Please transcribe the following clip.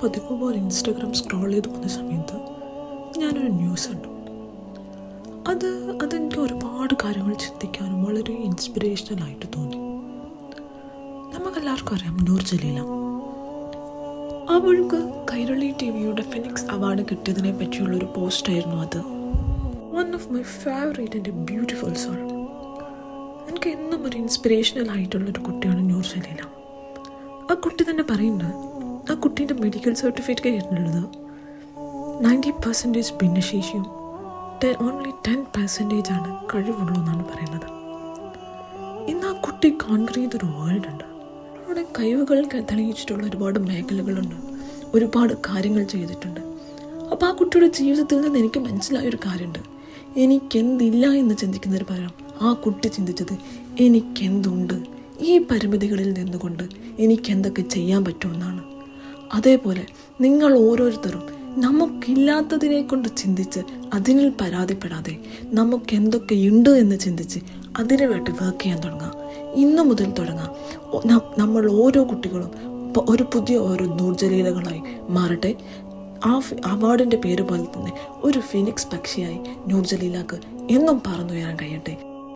പതിവ് പോലെ Instagram scroll ചെയ്ത് പോകുന്ന സമയത്ത് ഞാനൊരു ന്യൂസ് കണ്ടു. അതെനിക്ക് ഒരുപാട് കാര്യങ്ങൾ ചിന്തിക്കാനും വളരെ ഇൻസ്പിറേഷണലായിട്ട് തോന്നി. നമുക്കെല്ലാവർക്കും അറിയാം നൂർ ജലീല. അവൾക്ക് കൈരളി TV-യുടെ ഫിനിക്സ് അവാർഡ് കിട്ടിയതിനെ പറ്റിയുള്ളൊരു പോസ്റ്റായിരുന്നു അത്. One of my favourite and beautiful soul. എനിക്ക് എന്നും ഒരു ഇൻസ്പിറേഷണൽ ആയിട്ടുള്ളൊരു കുട്ടിയാണ് നൂർ ജലീല. ആ കുട്ടി തന്നെ പറയുന്നുണ്ട്, ആ കുട്ടീൻ്റെ മെഡിക്കൽ സർട്ടിഫിക്കറ്റിലുള്ളത് 90% ഭിന്നശേഷിയും ഓൺലി 10% ആണ് കഴിവുള്ളൂ എന്നാണ് പറയുന്നത്. ഇന്ന് ആ കുട്ടി കോൺക്രീറ്റ് ചെയ്തൊരു വേൾഡ് ഉണ്ട്. അവിടെ കഴിവുകൾ തെളിയിച്ചിട്ടുള്ള ഒരുപാട് മേഖലകളുണ്ട്, ഒരുപാട് കാര്യങ്ങൾ ചെയ്തിട്ടുണ്ട്. അപ്പോൾ ആ കുട്ടിയുടെ ജീവിതത്തിൽ നിന്ന് എനിക്ക് മനസ്സിലായൊരു കാര്യമുണ്ട്. എനിക്കെന്തില്ല എന്ന് ചിന്തിക്കുന്നതിന് പകരം ആ കുട്ടി ചിന്തിച്ചത് എനിക്കെന്തുണ്ട്, ഈ പരിമിതികളിൽ നിന്നുകൊണ്ട് എനിക്കെന്തൊക്കെ ചെയ്യാൻ പറ്റുമെന്നാണ്. അതേപോലെ നിങ്ങൾ ഓരോരുത്തരും നമുക്കില്ലാത്തതിനെ കൊണ്ട് ചിന്തിച്ച് അതിനിൽ പരാതിപ്പെടാതെ നമുക്കെന്തൊക്കെയുണ്ട് എന്ന് ചിന്തിച്ച് അതിനു വേണ്ടി വർക്ക് ചെയ്യാൻ തുടങ്ങാം. ഇന്നു മുതൽ തുടങ്ങാം. നമ്മൾ ഓരോ കുട്ടികളും ഒരു പുതിയ നൂർ ജലീലകളായി മാറട്ടെ. ആ അവാർഡിൻ്റെ പേര് പോലെ തന്നെ ഒരു ഫിനിക്സ് പക്ഷിയായി നൂർ ജലീലക്ക് എന്നും പറന്നുയരാൻ കഴിയട്ടെ.